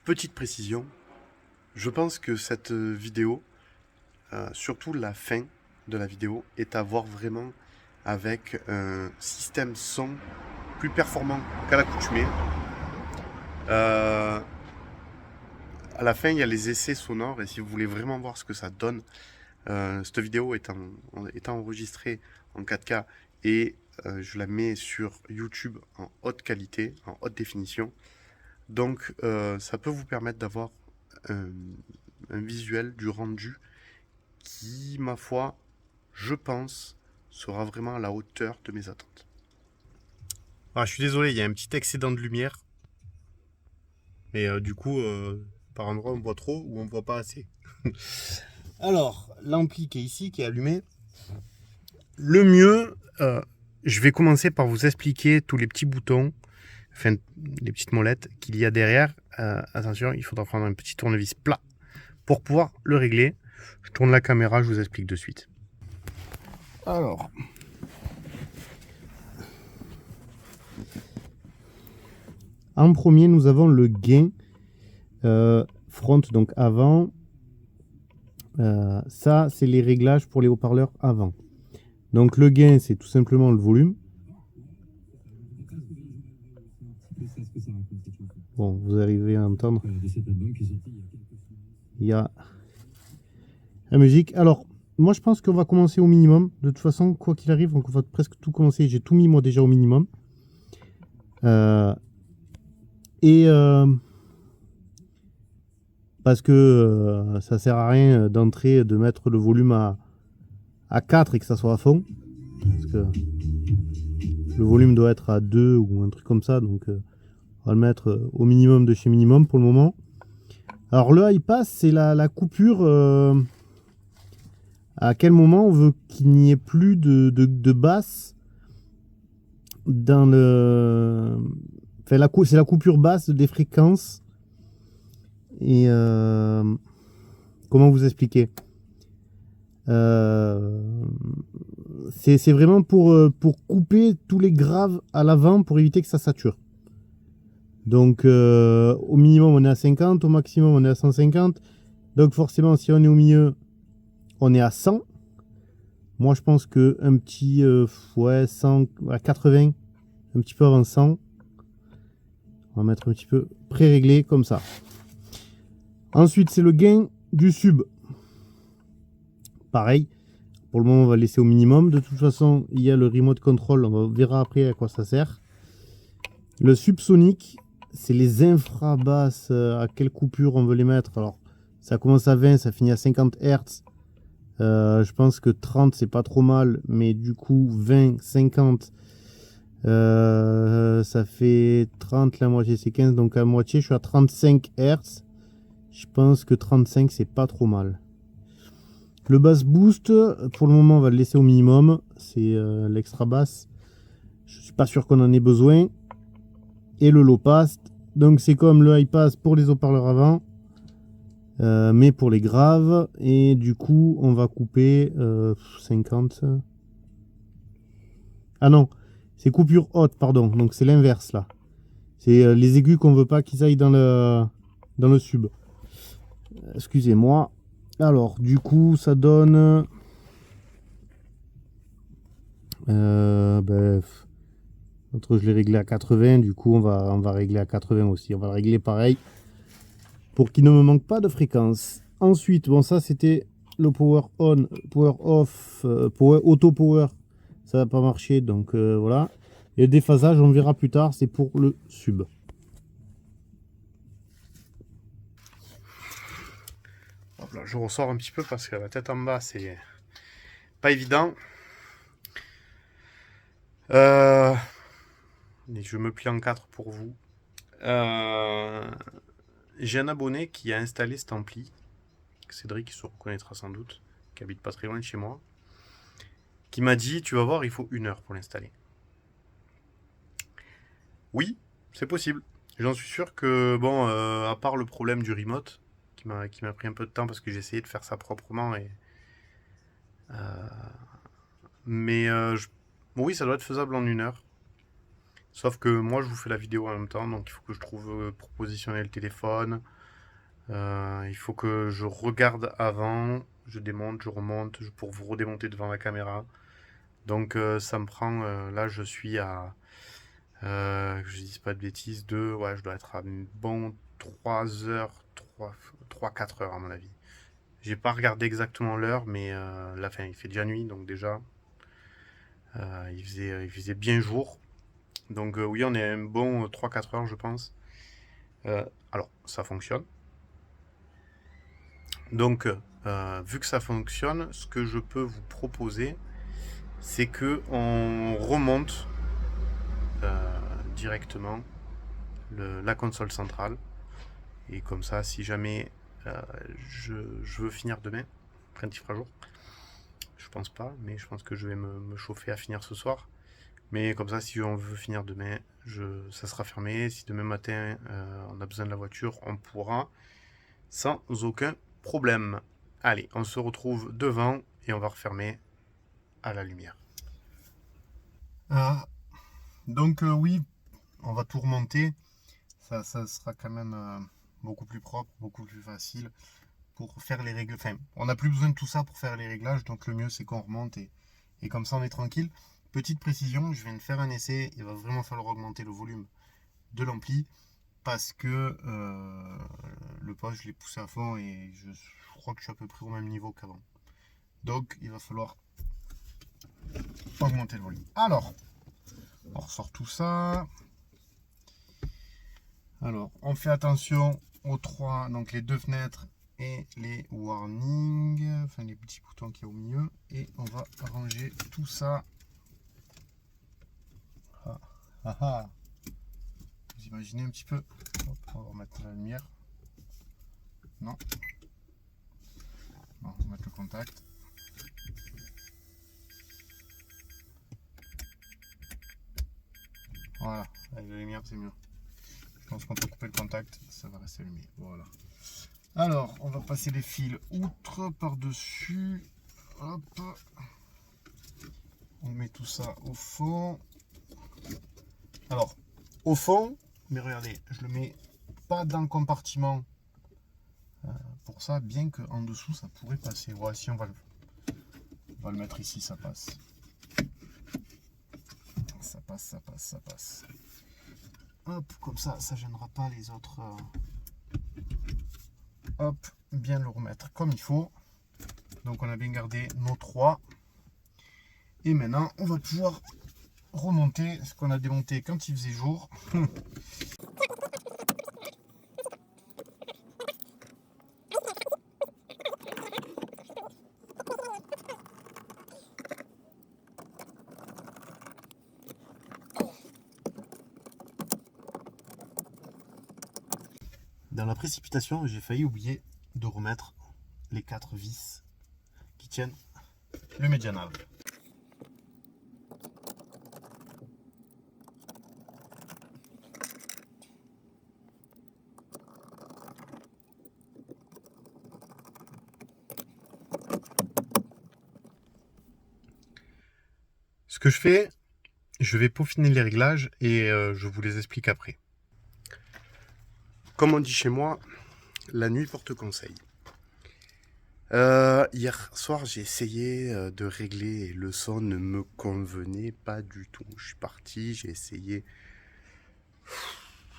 Petite précision, je pense que cette vidéo, surtout la fin de la vidéo, est à voir vraiment avec un système son plus performant qu'à l'accoutumée. À la fin, il y a les essais sonores et si vous voulez vraiment voir ce que ça donne, cette vidéo est enregistrée en 4K et je la mets sur YouTube en haute qualité, en haute définition. Donc ça peut vous permettre d'avoir un, un visuel du rendu qui, ma foi, je pense, sera vraiment à la hauteur de mes attentes. Ah, je suis désolé, il y a un petit excédent de lumière. Mais du coup, par endroit, on voit trop ou on voit pas assez. Alors, l'ampli qui est ici, qui est allumé. Le mieux, je vais commencer par vous expliquer tous les petits boutons, enfin, les petites molettes qu'il y a derrière. Attention, il faudra prendre un petit tournevis plat pour pouvoir le régler. Je tourne la caméra, je vous explique de suite. Alors, en premier, nous avons le gain front, donc avant. Ça, c'est les réglages pour les haut-parleurs avant. Donc le gain, c'est tout simplement le volume. Bon, vous arrivez à entendre. Il y a la musique. Alors, moi, je pense qu'on va commencer au minimum. De toute façon, quoi qu'il arrive, on va presque tout commencer. J'ai tout mis, moi, déjà au minimum. Parce que ça sert à rien d'entrer, de mettre le volume à 4 et que ça soit à fond. Parce que le volume doit être à 2 ou un truc comme ça. Donc, on va le mettre au minimum de chez minimum pour le moment. Alors, le high pass, c'est la coupure. À quel moment on veut qu'il n'y ait plus de basse dans le. Enfin, c'est la coupure basse des fréquences. Et comment vous expliquer c'est vraiment pour couper tous les graves à l'avant pour éviter que ça sature. Donc au minimum on est à 50, au maximum on est à 150. Donc forcément si on est au milieu on est à 100. Moi je pense que un petit 100 à 80, un petit peu avant 100. On va mettre un petit peu pré-réglé comme ça. Ensuite c'est le gain du sub. Pareil. Pour le moment, on va laisser au minimum. De toute façon, il y a le remote control. On verra après à quoi ça sert. Le subsonique, c'est les infrabasses. À quelle coupure on veut les mettre. Alors, ça commence à 20, ça finit à 50 Hz. Je pense que 30, c'est pas trop mal. Mais du coup, 20, 50, ça fait 30. La moitié, c'est 15. Donc, à moitié, je suis à 35 Hz. Je pense que 35, c'est pas trop mal. Le bass boost, pour le moment, on va le laisser au minimum. C'est l'extra basse. Je suis pas sûr qu'on en ait besoin. Et le low pass. Donc c'est comme le high pass pour les haut-parleurs avant. Mais pour les graves. Et du coup, on va couper 50. Ah non, c'est coupure haute, pardon. Donc c'est l'inverse là. C'est les aigus qu'on veut pas qu'ils aillent dans le sub. Excusez-moi. Alors, du coup, ça donne... Entre je l'ai réglé à 80, du coup on va régler à 80 aussi. On va le régler pareil pour qu'il ne me manque pas de fréquence. Ensuite, bon ça c'était le power on, power off, power, auto power. Ça n'a pas marché donc voilà. Et le déphasage on verra plus tard, c'est pour le sub. Hop là, je ressors un petit peu parce que la tête en bas c'est pas évident. Et je me plie en 4 pour vous. J'ai un abonné qui a installé cet ampli. Cédric se reconnaîtra sans doute, qui habite pas très loin de chez moi, qui m'a dit tu vas voir, il faut 1 heure pour l'installer. Oui, c'est possible. J'en suis sûr que, bon, à part le problème du remote, qui m'a pris un peu de temps parce que j'ai essayé de faire ça proprement, mais oui, ça doit être faisable en 1 heure. Sauf que moi, je vous fais la vidéo en même temps, donc il faut que je trouve pour positionner le téléphone. Il faut que je regarde avant, je démonte, je remonte pour vous redémonter devant la caméra. Donc ça me prend, là je suis à, que je dise pas de bêtises, ouais, je dois être à bon 3 heures, 4 heures à mon avis. J'ai pas regardé exactement l'heure, mais la fin, il fait déjà nuit, donc déjà, il faisait bien jour. Donc oui, on est à un bon 3-4 heures, je pense. Alors, ça fonctionne. Donc, vu que ça fonctionne, ce que je peux vous proposer, c'est que on remonte directement la console centrale. Et comme ça, si jamais je veux finir demain, quand il fera jour, je pense pas, mais je pense que je vais me chauffer à finir ce soir. Mais comme ça, si on veut finir demain, ça sera fermé. Si demain matin on a besoin de la voiture, on pourra sans aucun problème. Allez, on se retrouve devant et on va refermer à la lumière. Ah, donc oui, on va tout remonter. Ça sera quand même beaucoup plus propre, beaucoup plus facile pour faire les réglages. Enfin, on n'a plus besoin de tout ça pour faire les réglages, donc le mieux c'est qu'on remonte et comme ça on est tranquille. Petite précision, je viens de faire un essai, il va vraiment falloir augmenter le volume de l'ampli parce que le poste je l'ai poussé à fond et je crois que je suis à peu près au même niveau qu'avant. Donc il va falloir augmenter le volume. Alors, on ressort tout ça. Alors, on fait attention aux trois, donc les deux fenêtres et les warnings, enfin les petits boutons qu'il y a au milieu. Et on va ranger tout ça. Ah, ah, ah. Vous imaginez un petit peu. Hop, on va remettre la lumière. Non. Non, on va mettre le contact. Voilà, avec la lumière c'est mieux. Je pense qu'on peut couper le contact, ça va rester allumé. Voilà. Alors, on va passer les fils outre par-dessus. Hop. On met tout ça au fond. Alors, au fond, mais regardez, je le mets pas dans le compartiment. Pour ça, bien qu'en dessous, ça pourrait passer. Ouais, si on va le mettre ici, ça passe. Ça passe, ça passe, ça passe. Hop, comme ça, ça gênera pas les autres. Hop, bien le remettre comme il faut. Donc on a bien gardé nos trois. Et maintenant, on va pouvoir remonter ce qu'on a démonté quand il faisait jour. Dans la précipitation, j'ai failli oublier de remettre les 4 vis qui tiennent le médianav. Ce que je fais, je vais peaufiner les réglages et je vous les explique après. Comme on dit chez moi, la nuit porte conseil. Hier soir, j'ai essayé de régler et le son ne me convenait pas du tout. Je suis parti, j'ai essayé.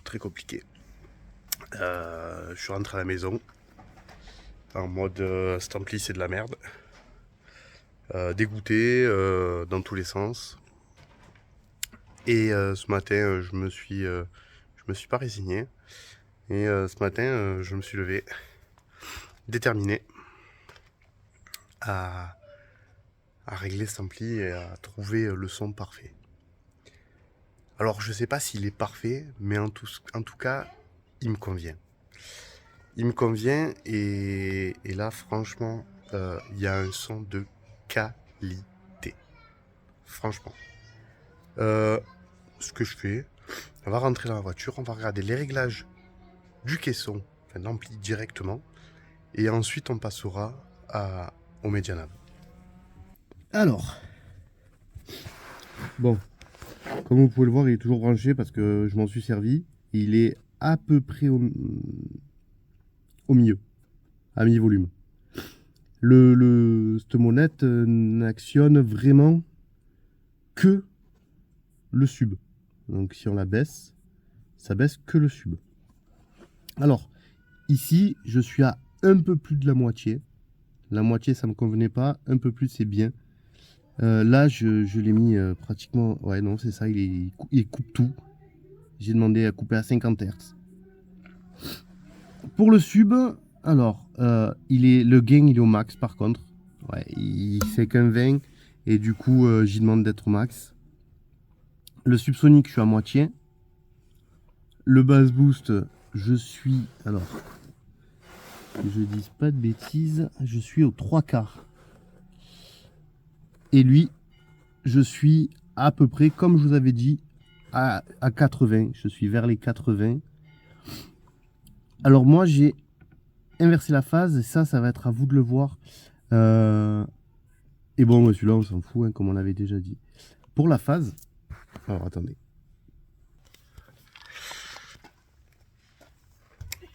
Très compliqué. Je suis rentré à la maison en mode cet ampli c'est de la merde. Dégoûté dans tous les sens. Et ce matin, je me suis pas résigné. Et ce matin, je me suis levé, déterminé à régler cet ampli et à trouver le son parfait. Alors, je sais pas s'il est parfait, mais en tout cas, il me convient. Il me convient et là, franchement, il y a un son de qualité. Franchement. Ce que je fais, on va rentrer dans la voiture, on va regarder les réglages du caisson, enfin de l'ampli directement, et ensuite on passera au médianav. Alors, bon, Comme vous pouvez le voir, il est toujours branché parce que je m'en suis servi. Il est à peu près au milieu, à mi-volume. Cette monette n'actionne vraiment que le sub. Donc si on la baisse, ça baisse que le sub. Alors, ici, je suis à un peu plus de la moitié. La moitié, ça me convenait pas. Un peu plus, c'est bien. Là, je l'ai mis pratiquement... Ouais, non, c'est ça, il coupe tout. J'ai demandé à couper à 50 Hz. Pour le sub, alors, le gain, il est au max par contre. Ouais, il fait qu'un 20. Et du coup, j'y demande d'être au max. Le subsonique, je suis à moitié. Le bass boost, je suis... Alors, que je dise pas de bêtises, je suis aux 3 quarts. Et lui, je suis à peu près, comme je vous avais dit, à 80. Je suis vers les 80. Alors moi, j'ai inversé la phase, et ça va être à vous de le voir. Et bon, celui-là, on s'en fout, hein, comme on l'avait déjà dit. Pour la phase, alors attendez.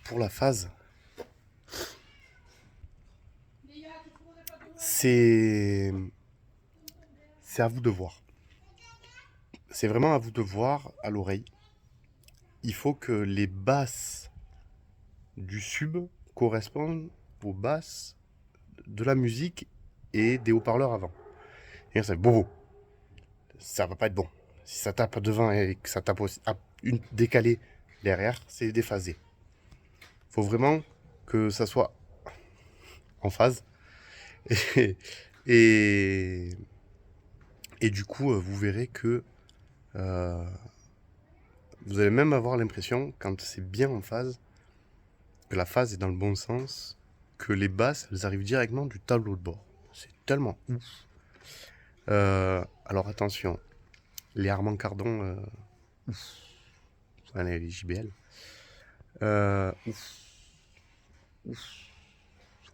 Pour la phase, c'est à vous de voir. C'est vraiment à vous de voir à l'oreille. Il faut que les basses du sub correspondent aux basses de la musique et des haut-parleurs avant. Et ça fait bobo. Ça va pas être bon. Si ça tape devant et que ça tape aussi une décalée derrière, c'est déphasé. Faut vraiment que ça soit en phase. Et, et, et du coup, vous verrez que vous allez même avoir l'impression, quand c'est bien en phase, que la phase est dans le bon sens, que les basses, elles arrivent directement du tableau de bord. C'est tellement ouf. Alors attention, les Armand Cardon, les JBL, ouf,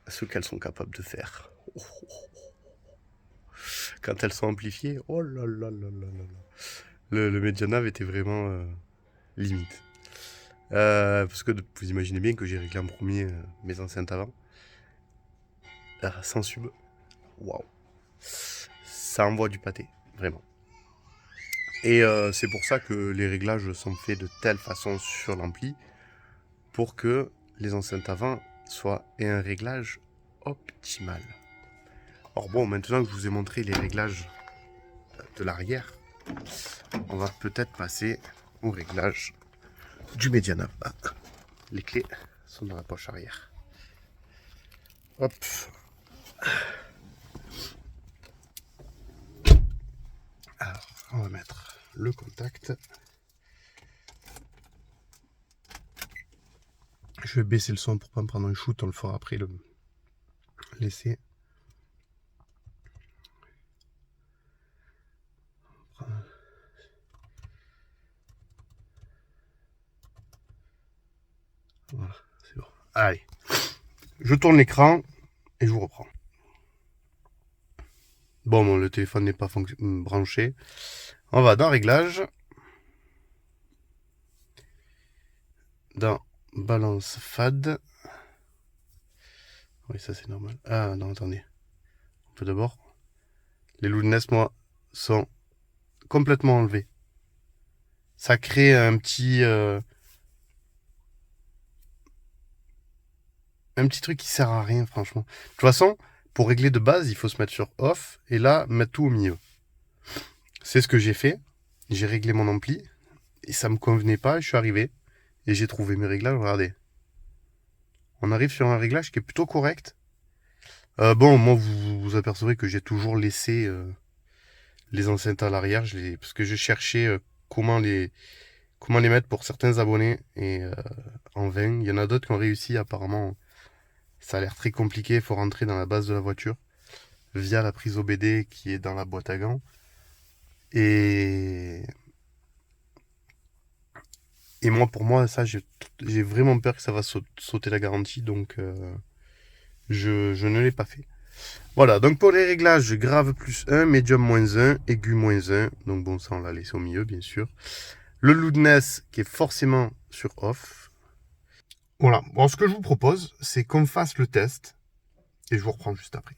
ce qu'elles sont capables de faire. Oh, oh, oh. Quand elles sont amplifiées, oh là là là là là. Le Medianav était vraiment limite. Parce que vous imaginez bien que j'ai réglé en premier mes enceintes avant. Sans sub. Waouh. Ça envoie du pâté, vraiment. Et c'est pour ça que les réglages sont faits de telle façon sur l'ampli pour que les enceintes avant aient un réglage optimal. Or bon, maintenant que je vous ai montré les réglages de l'arrière, on va peut-être passer au réglage du Medianav. Ah, les clés sont dans la poche arrière. Hop. Alors, on va mettre le contact. Je vais baisser le son pour pas me prendre un shoot, on le fera après l'essai. Voilà, c'est bon. Allez, je tourne l'écran et je vous reprends. Bon, le téléphone n'est pas branché. On va dans Réglages. Dans Balance Fade. Oui, ça c'est normal. Ah non, attendez. On peut d'abord. Les loudness, moi, sont complètement enlevés. Ça crée un petit truc qui sert à rien, franchement. De toute façon, pour régler de base, il faut se mettre sur off et là, mettre tout au milieu. C'est ce que j'ai fait. J'ai réglé mon ampli et ça me convenait pas. Je suis arrivé et j'ai trouvé mes réglages. Regardez. On arrive sur un réglage qui est plutôt correct. Bon, moi, vous apercevrez que j'ai toujours laissé les enceintes à l'arrière, parce que je cherchais comment les mettre pour certains abonnés et en vain. Il y en a d'autres qui ont réussi apparemment. Ça a l'air très compliqué, il faut rentrer dans la base de la voiture via la prise OBD qui est dans la boîte à gants. Et moi, pour moi, ça, j'ai vraiment peur que ça va sauter la garantie, donc je ne l'ai pas fait. Voilà, donc pour les réglages, grave +1, médium -1, aigu -1. Donc bon, ça on l'a laissé au milieu, bien sûr. Le loudness qui est forcément sur off. Voilà, bon, ce que je vous propose, c'est qu'on fasse le test et je vous reprends juste après.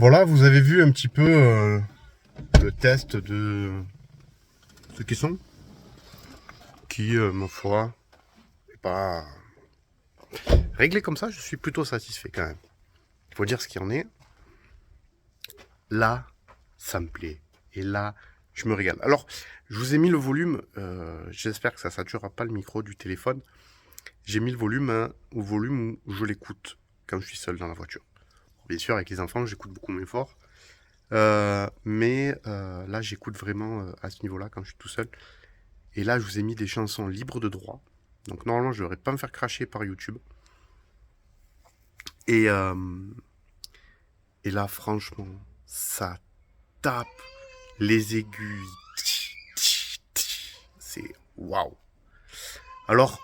Voilà, vous avez vu un petit peu le test de ce caisson qui, ma foi, n'est pas réglé comme ça. Je suis plutôt satisfait quand même. Il faut dire ce qu'il en est. Là, ça me plaît. Et là, je me régale. Alors, je vous ai mis le volume. J'espère que ça ne saturera pas le micro du téléphone. j'ai mis le volume au volume où je l'écoute quand je suis seul dans la voiture. Bien sûr, avec les enfants, j'écoute beaucoup moins fort. Mais là, j'écoute vraiment à ce niveau-là quand je suis tout seul. Et là, je vous ai mis des chansons libres de droit. Donc normalement, je ne devrais pas me faire cracher par YouTube. Et là, franchement, ça tape les aiguilles. C'est waouh. Alors,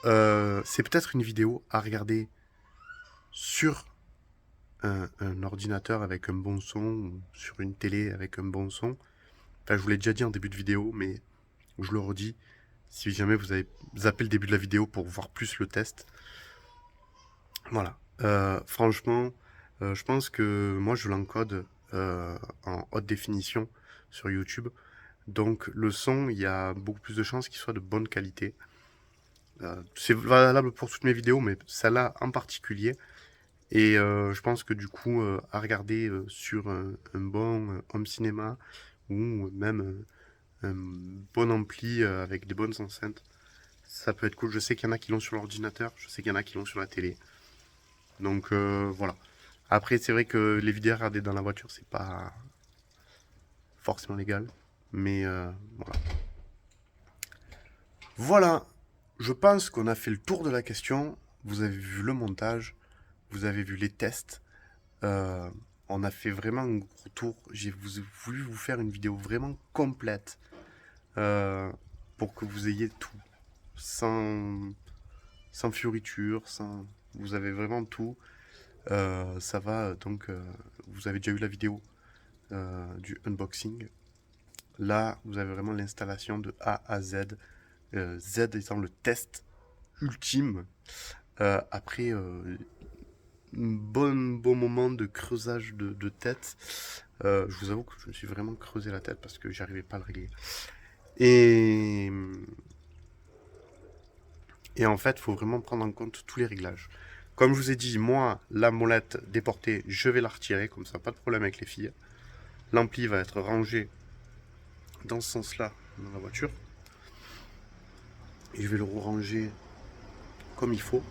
c'est peut-être une vidéo à regarder sur un ordinateur avec un bon son, ou sur une télé avec un bon son. Enfin, je vous l'ai déjà dit en début de vidéo, mais je le redis. Si jamais vous avez zappé le début de la vidéo pour voir plus le test. Voilà. Franchement, je pense que moi, je l'encode en haute définition sur YouTube. Donc, le son, il y a beaucoup plus de chances qu'il soit de bonne qualité. C'est valable pour toutes mes vidéos, mais celle-là en particulier. Et je pense que du coup, à regarder sur un bon home cinéma ou même un bon ampli avec des bonnes enceintes, ça peut être cool. Je sais qu'il y en a qui l'ont sur l'ordinateur, je sais qu'il y en a qui l'ont sur la télé. Donc voilà. Après, c'est vrai que les vidéos à regarder dans la voiture, c'est pas forcément légal. Mais voilà. Voilà. Je pense qu'on a fait le tour de la question. Vous avez vu le montage. Vous avez vu les tests. On a fait vraiment un gros tour. J'ai voulu vous faire une vidéo vraiment complète pour que vous ayez tout. Sans fioriture, vous avez vraiment tout. Ça va, donc vous avez déjà eu la vidéo du unboxing. Là, vous avez vraiment l'installation de A à Z. Z étant le test ultime. Après un bon moment de creusage de tête, je vous avoue que je me suis vraiment creusé la tête parce que j'arrivais pas à le régler. Et en fait, il faut vraiment prendre en compte tous les réglages. Comme je vous ai dit, moi, la molette déportée, je vais la retirer, comme ça, pas de problème avec les filles. L'ampli va être rangé dans ce sens-là, dans la voiture. Et je vais le ranger comme il faut,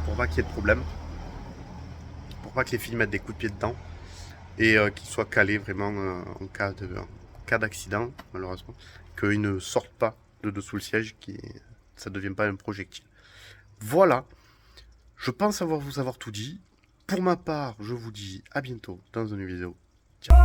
pour pas qu'il y ait de problème. Pour pas que les filles mettent des coups de pied dedans. Et qu'il soit calé vraiment en cas d'accident, malheureusement. Qu'ils ne sortent pas de dessous le siège, ça ne devienne pas un projectile. Voilà, je pense vous avoir tout dit. Pour ma part, je vous dis à bientôt dans une vidéo. Ciao.